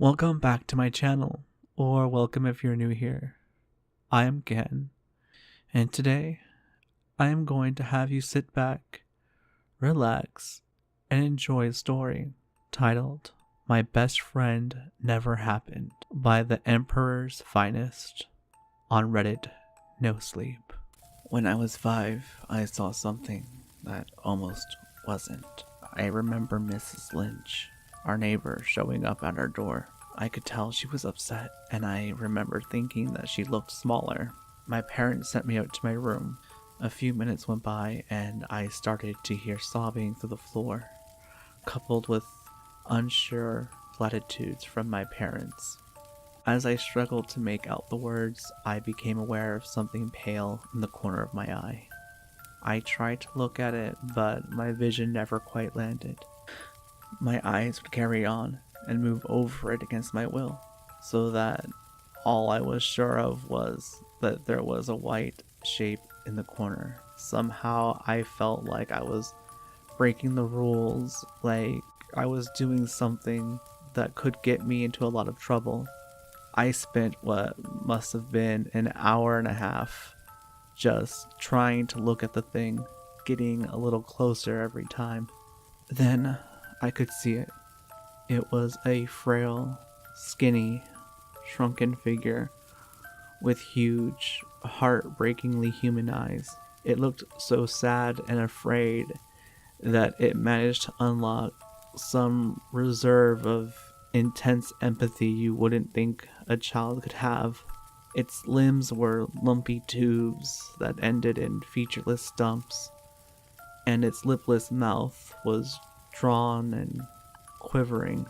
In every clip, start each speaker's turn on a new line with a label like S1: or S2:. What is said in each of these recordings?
S1: Welcome back to my channel, or welcome if you're new here. I am Ken, and today I am going to have you sit back, relax, and enjoy a story titled My Best Friend Never Happened by the Emperor's Finest on Reddit No Sleep. When I was 5, I saw something that almost wasn't. I remember Mrs. Lynch, our neighbor, showing up at our door. I could tell she was upset, and I remember thinking that she looked smaller. My parents sent me out to my room. A few minutes went by, and I started to hear sobbing through the floor, coupled with unsure platitudes from my parents. As I struggled to make out the words, I became aware of something pale in the corner of my eye. I tried to look at it, but my vision never quite landed. My eyes would carry on and move over it against my will, so that all I was sure of was that there was a white shape in the corner. Somehow I felt like I was breaking the rules, like I was doing something that could get me into a lot of trouble. I spent what must have been an hour and a half just trying to look at the thing, getting a little closer every time. Then I could see it. It was a frail, skinny, shrunken figure with huge, heartbreakingly human eyes. It looked so sad and afraid that it managed to unlock some reserve of intense empathy you wouldn't think a child could have. Its limbs were lumpy tubes that ended in featureless stumps, and its lipless mouth was drawn and quivering.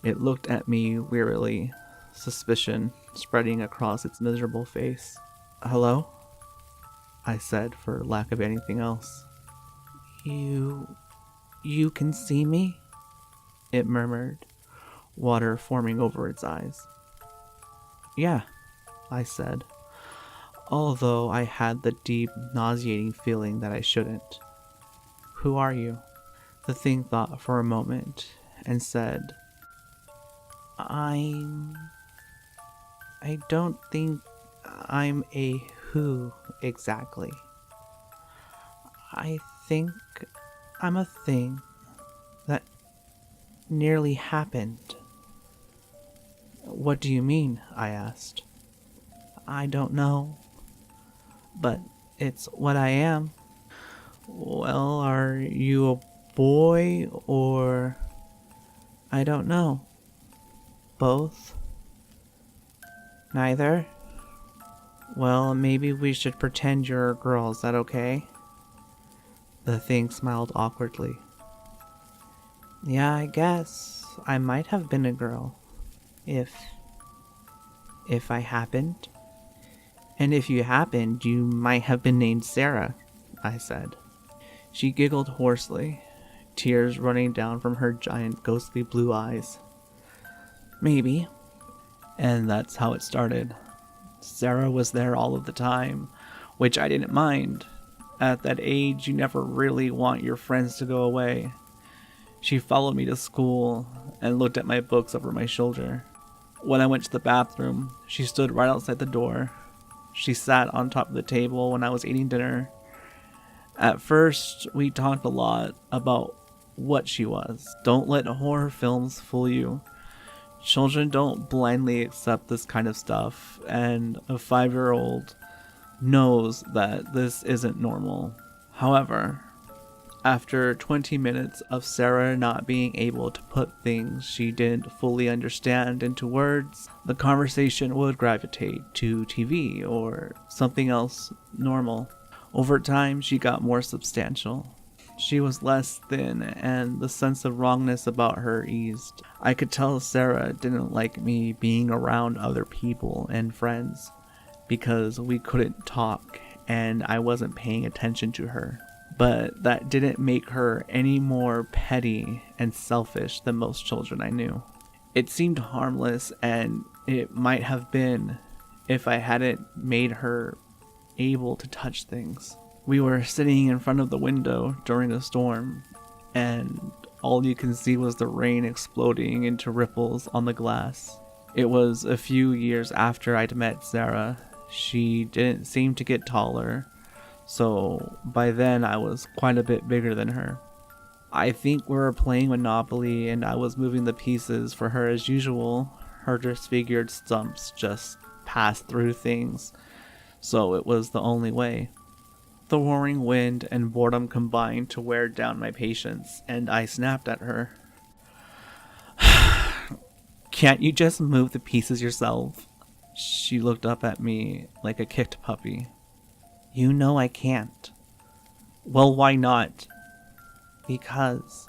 S1: It looked at me wearily, suspicion spreading across its miserable face. "Hello?" I said, for lack of anything else. You can see me?" it murmured, water forming over its eyes. "Yeah," I said, although I had the deep, nauseating feeling that I shouldn't. "Who are you?" The thing thought for a moment and said, I don't think I'm a who exactly. I think I'm a thing that nearly happened." "What do you mean?" I asked. "I don't know, but it's what I am." "Well, are you a boy or..." "I don't know." "Both?" "Neither?" "Well, maybe we should pretend you're a girl, is that okay?" The thing smiled awkwardly. "Yeah, I guess I might have been a girl. If I happened." "And if you happened, you might have been named Sarah," I said. She giggled hoarsely, tears running down from her giant ghostly blue eyes. "Maybe." And that's how it started. Sarah was there all of the time, which I didn't mind. At that age, you never really want your friends to go away. She followed me to school and looked at my books over my shoulder. When I went to the bathroom, she stood right outside the door. She sat on top of the table when I was eating dinner. At first, we talked a lot about what she was. Don't let horror films fool you. Children don't blindly accept this kind of stuff, and a 5-year-old knows that this isn't normal. However, after 20 minutes of Sarah not being able to put things she didn't fully understand into words, the conversation would gravitate to TV or something else normal. Over time, she got more substantial. She was less thin, and the sense of wrongness about her eased. I could tell Sarah didn't like me being around other people and friends, because we couldn't talk and I wasn't paying attention to her. But that didn't make her any more petty and selfish than most children I knew. It seemed harmless, and it might have been if I hadn't made her able to touch things. We were sitting in front of the window during a storm, and all you can see was the rain exploding into ripples on the glass. It was a few years after I'd met Sarah. She didn't seem to get taller, so by then I was quite a bit bigger than her. I think we were playing Monopoly and I was moving the pieces for her as usual. Her disfigured stumps just passed through things, so it was the only way. The roaring wind and boredom combined to wear down my patience, and I snapped at her. Can't you just move the pieces yourself? She looked up at me like a kicked puppy. You know I can't. Well, why not? Because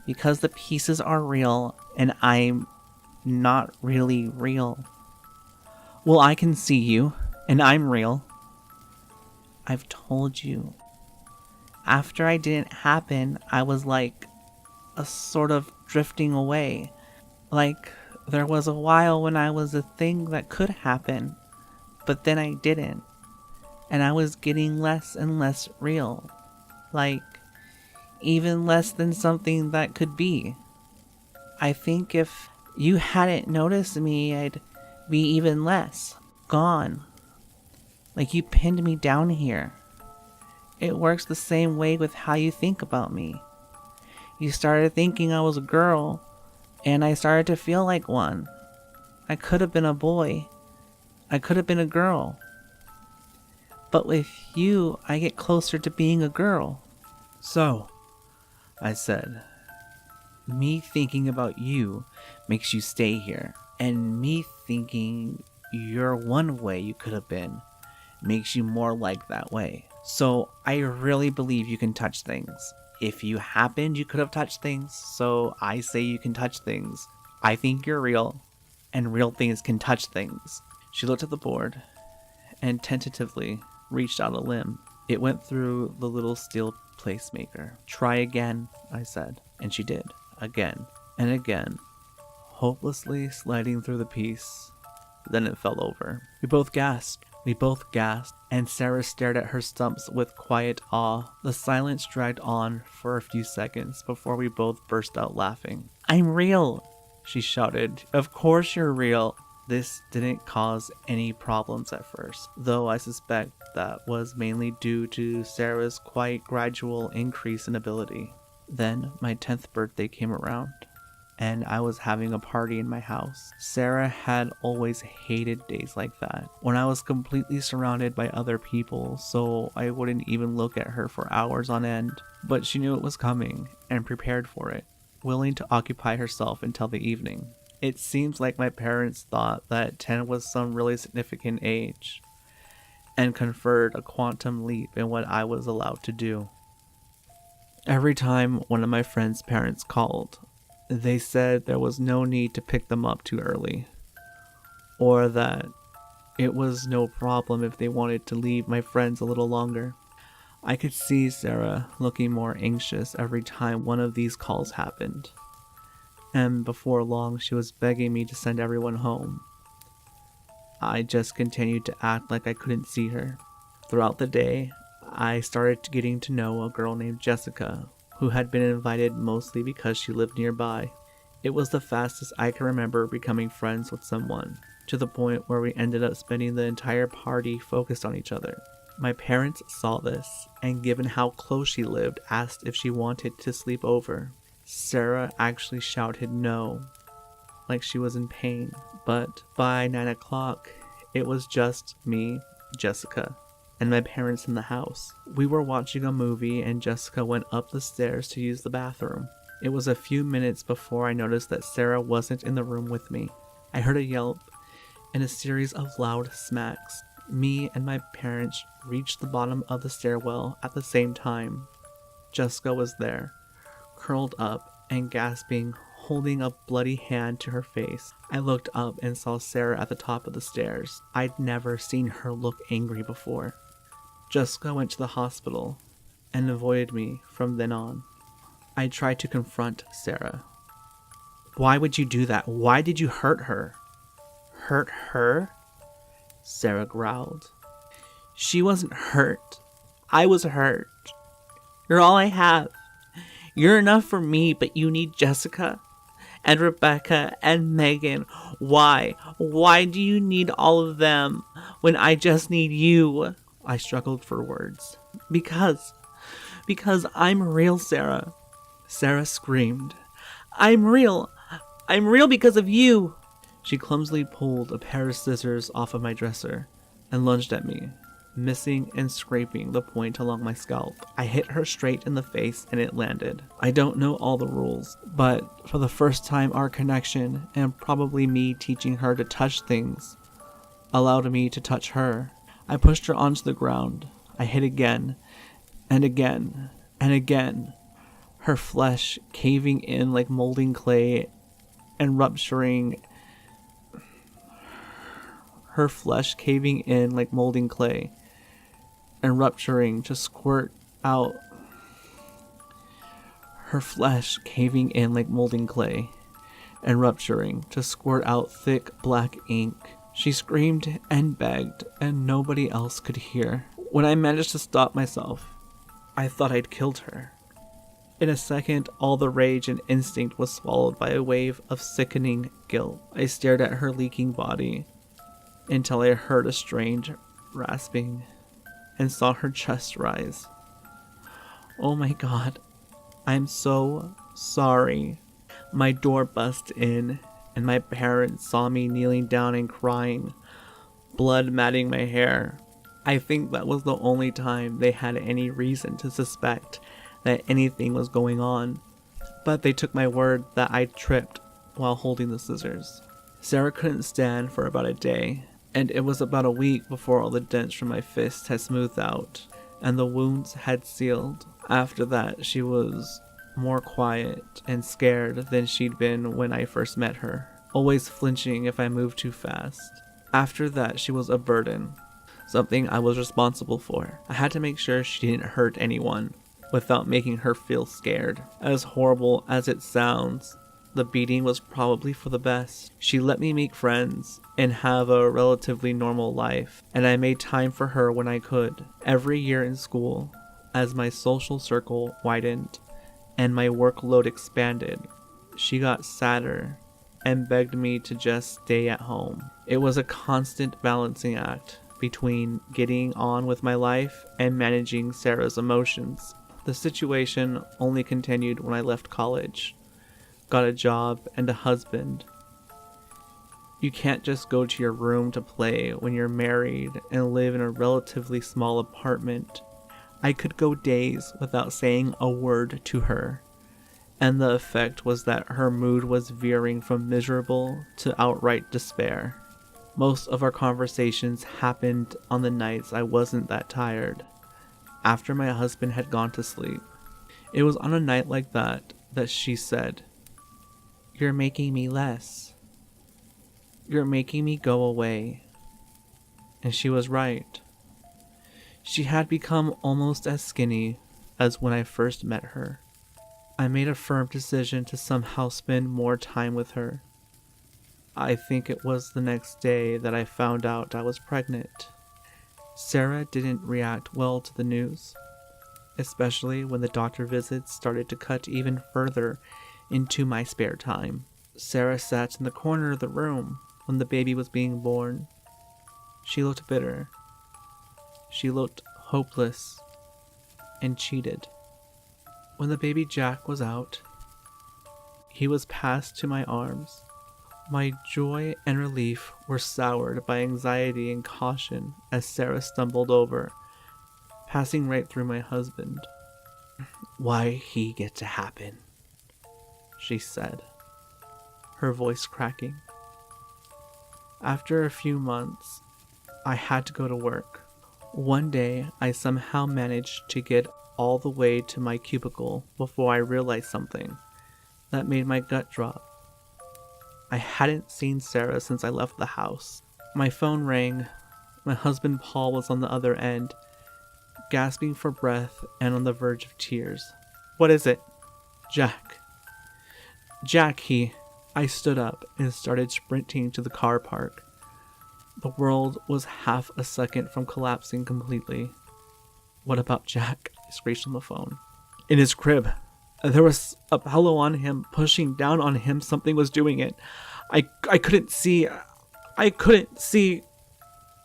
S1: the pieces are real and I'm not really real. Well, I can see you and I'm real. I've told you. After I didn't happen, I was like a sort of drifting away. Like there was a while when I was a thing that could happen, but then I didn't. And I was getting less and less real. Like even less than something that could be. I think if you hadn't noticed me, I'd be even less. Gone. Like you pinned me down here. It works the same way with how you think about me. You started thinking I was a girl, and I started to feel like one. I could have been a boy. I could have been a girl. But with you, I get closer to being a girl. So, I said, me thinking about you makes you stay here, and me thinking you're one way you could have been makes you more like that way. So I really believe you can touch things. If you happened, you could have touched things, so I say you can touch things. I think you're real, and real things can touch things. She looked at the board and tentatively reached out a limb. It went through the little steel placemaker. Try again, I said, and she did, again and again, hopelessly sliding through the piece. Then it fell over. We both gasped, and Sarah stared at her stumps with quiet awe. The silence dragged on for a few seconds before we both burst out laughing. I'm real, she shouted. Of course you're real. This didn't cause any problems at first, though I suspect that was mainly due to Sarah's quite gradual increase in ability. Then my 10th birthday came around, and I was having a party in my house. Sarah had always hated days like that, when I was completely surrounded by other people, so I wouldn't even look at her for hours on end. But she knew it was coming, and prepared for it, willing to occupy herself until the evening. It seems like my parents thought that 10 was some really significant age, and conferred a quantum leap in what I was allowed to do. Every time one of my friends' parents called, they said there was no need to pick them up too early, or that it was no problem if they wanted to leave my friends a little longer. I could see Sarah looking more anxious every time one of these calls happened, and before long she was begging me to send everyone home. I just continued to act like I couldn't see her. Throughout the day, I started getting to know a girl named Jessica, who had been invited mostly because she lived nearby. It was the fastest I can remember becoming friends with someone, to the point where we ended up spending the entire party focused on each other. My parents saw this, and given how close she lived, asked if she wanted to sleep over. Sarah actually shouted no, like she was in pain, but by 9 o'clock, it was just me, Jessica, and my parents in the house. We were watching a movie and Jessica went up the stairs to use the bathroom. It was a few minutes before I noticed that Sarah wasn't in the room with me. I heard a yelp and a series of loud smacks. Me and my parents reached the bottom of the stairwell at the same time. Jessica was there, curled up and gasping, holding a bloody hand to her face. I looked up and saw Sarah at the top of the stairs. I'd never seen her look angry before. Jessica went to the hospital and avoided me from then on. I tried to confront Sarah. Why would you do that? Why did you hurt her? Hurt her? Sarah growled. She wasn't hurt. I was hurt. You're all I have. You're enough for me, but you need Jessica and Rebecca and Megan. Why? Why do you need all of them when I just need you? I struggled for words. Because I'm real, Sarah. Sarah screamed. I'm real. I'm real because of you. She clumsily pulled a pair of scissors off of my dresser and lunged at me, missing and scraping the point along my scalp. I hit her straight in the face and it landed. I don't know all the rules, but for the first time our connection, and probably me teaching her to touch things, allowed me to touch her. I pushed her onto the ground. I hit again, and again, and again, her flesh caving in like molding clay and rupturing. Her flesh caving in like molding clay and rupturing to squirt out. Her flesh caving in like molding clay and rupturing to squirt out thick black ink. She screamed and begged, and nobody else could hear. When I managed to stop myself, I thought I'd killed her. In a second, all the rage and instinct was swallowed by a wave of sickening guilt. I stared at her leaking body until I heard a strange rasping and saw her chest rise. Oh my God, I'm so sorry. My door busted in, and my parents saw me kneeling down and crying, blood matting my hair. I think that was the only time they had any reason to suspect that anything was going on, but they took my word that I tripped while holding the scissors. Sarah couldn't stand for about a day, and it was about a week before all the dents from my fist had smoothed out and the wounds had sealed. After that, she was more quiet and scared than she'd been when I first met her, always flinching if I moved too fast. After that, she was a burden, something I was responsible for. I had to make sure she didn't hurt anyone without making her feel scared. As horrible as it sounds, the beating was probably for the best. She let me make friends and have a relatively normal life, and I made time for her when I could. Every year in school, as my social circle widened and my workload expanded, she got sadder and begged me to just stay at home. It was a constant balancing act between getting on with my life and managing Sarah's emotions. The situation only continued when I left college, got a job and a husband. You can't just go to your room to play when you're married and live in a relatively small apartment. I could go days without saying a word to her, and the effect was that her mood was veering from miserable to outright despair. Most of our conversations happened on the nights I wasn't that tired, after my husband had gone to sleep. It was on a night like that she said, "You're making me less. You're making me go away." And she was right. She had become almost as skinny as when I first met her. I made a firm decision to somehow spend more time with her. I think it was the next day that I found out I was pregnant. Sarah didn't react well to the news, especially when the doctor visits started to cut even further into my spare time. Sarah sat in the corner of the room when the baby was being born. She looked bitter. She looked hopeless and cheated. When the baby Jack was out, he was passed to my arms. My joy and relief were soured by anxiety and caution as Sarah stumbled over, passing right through my husband. "Why he get to happen?" she said, her voice cracking. After a few months, I had to go to work. One day, I somehow managed to get all the way to my cubicle before I realized something that made my gut drop. I hadn't seen Sarah since I left the house. My phone rang. My husband Paul was on the other end, gasping for breath and on the verge of tears. "What is it?" "Jack. Jack, I stood up and started sprinting to the car park. The world was half a second from collapsing completely. "What about Jack?" I screeched on the phone. "In his crib. There was a pillow on him, pushing down on him. Something was doing it. I couldn't see. I couldn't see.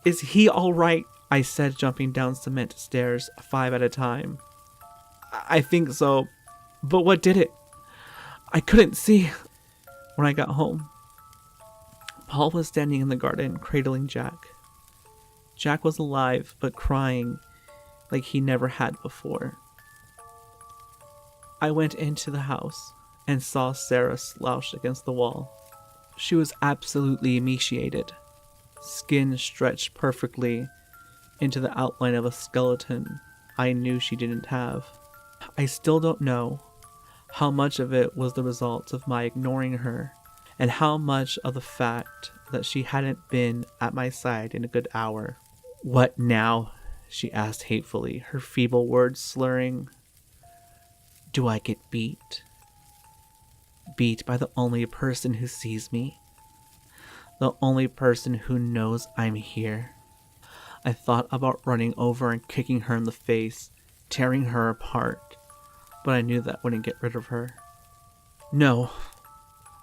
S1: Is he all right? I said, jumping down cement stairs 5 at a time. I think so. But what did it? I couldn't see. When I got home, Paul was standing in the garden, cradling Jack. Jack was alive, but crying like he never had before. I went into the house and saw Sarah slouched against the wall. She was absolutely emaciated, skin stretched perfectly into the outline of a skeleton I knew she didn't have. I still don't know how much of it was the result of my ignoring her, and how much of the fact that she hadn't been at my side in a good hour. "What now?" she asked hatefully, her feeble words slurring. "Do I get beat? Beat by the only person who sees me? The only person who knows I'm here?" I thought about running over and kicking her in the face, tearing her apart, but I knew that wouldn't get rid of her. "No,"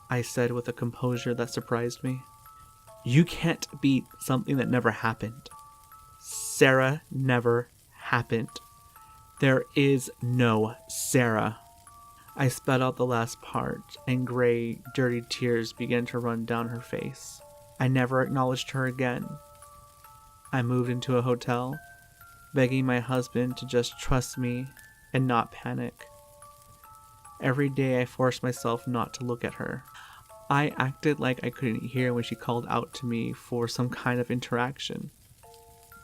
S1: I said with a composure that surprised me. "You can't beat something that never happened. Sarah never happened. There is no Sarah." I spat out the last part, and gray, dirty tears began to run down her face. I never acknowledged her again. I moved into a hotel, begging my husband to just trust me and not panic. Every day I forced myself not to look at her. I acted like I couldn't hear when she called out to me for some kind of interaction.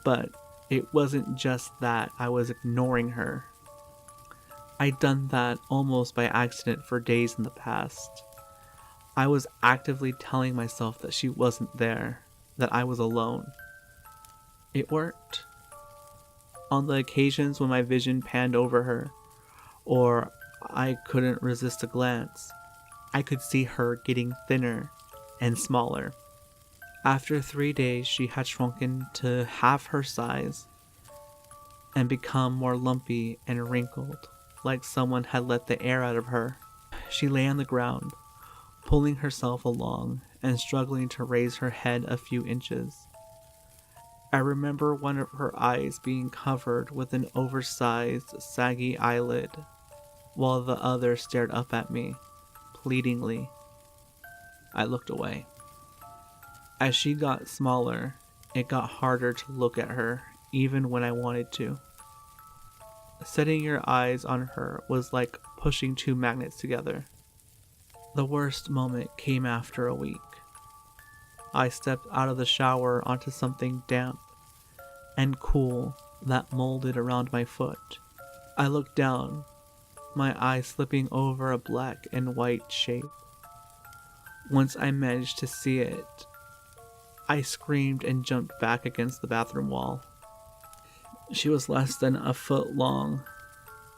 S1: But it wasn't just that I was ignoring her. I'd done that almost by accident for days in the past. I was actively telling myself that she wasn't there, that I was alone. It worked. On the occasions when my vision panned over her, or I couldn't resist a glance, I could see her getting thinner and smaller. After 3 days, she had shrunken to half her size and become more lumpy and wrinkled, like someone had let the air out of her. She lay on the ground, pulling herself along and struggling to raise her head a few inches. I remember one of her eyes being covered with an oversized, saggy eyelid, while the other stared up at me, pleadingly. I looked away. As she got smaller, it got harder to look at her, even when I wanted to. Setting your eyes on her was like pushing 2 magnets together. The worst moment came after a week. I stepped out of the shower onto something damp and cool that molded around my foot. I looked down, my eye slipping over a black and white shape. Once I managed to see it, I screamed and jumped back against the bathroom wall. She was less than a foot long,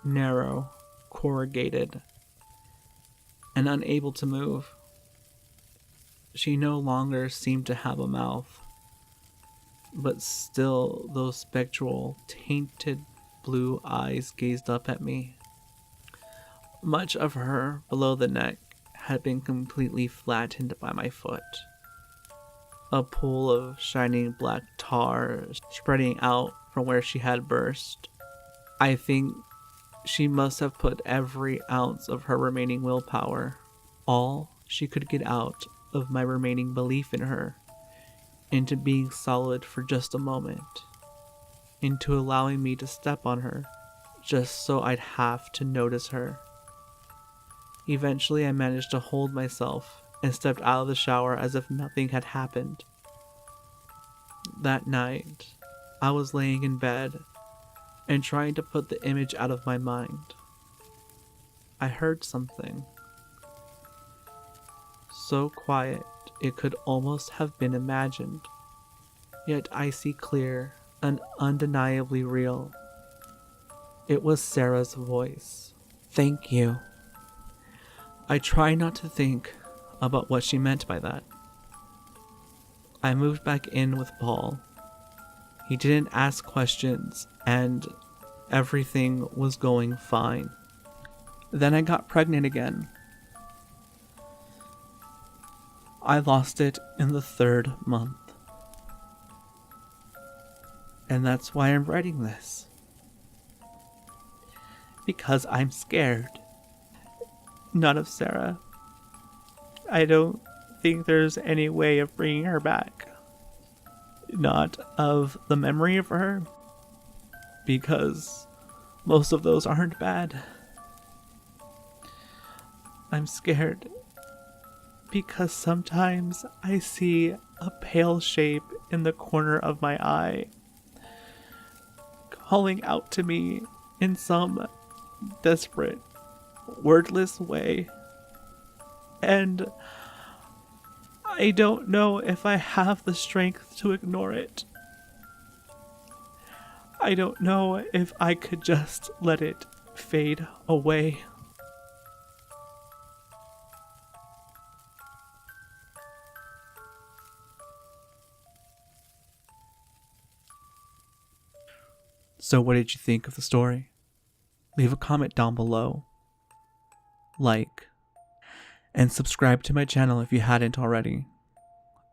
S1: narrow, corrugated, and unable to move. She no longer seemed to have a mouth, but still those spectral, tainted blue eyes gazed up at me. Much of her below the neck had been completely flattened by my foot. A pool of shining black tar spreading out from where she had burst. I think she must have put every ounce of her remaining willpower, all she could get out of my remaining belief in her, into being solid for just a moment, into allowing me to step on her, just so I'd have to notice her. Eventually I managed to hold myself and stepped out of the shower as if nothing had happened. That night, I was laying in bed and trying to put the image out of my mind. I heard something. So quiet it could almost have been imagined, yet icy clear and undeniably real. It was Sarah's voice. "Thank you." I try not to think about what she meant by that. I moved back in with Paul. He didn't ask questions, and everything was going fine. Then I got pregnant again. I lost it in the 3rd month. And that's why I'm writing this. Because I'm scared. Not of Sarah. I don't think there's any way of bringing her back. Not of the memory of her. Because most of those aren't bad. I'm scared because sometimes I see a pale shape in the corner of my eye, calling out to me in some desperate, wordless way. And I don't know if I have the strength to ignore it. I don't know if I could just let it fade away. So what did you think of the story? Leave a comment down below, like, and subscribe to my channel if you hadn't already.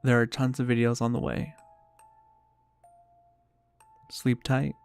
S1: There are tons of videos on the way. Sleep tight,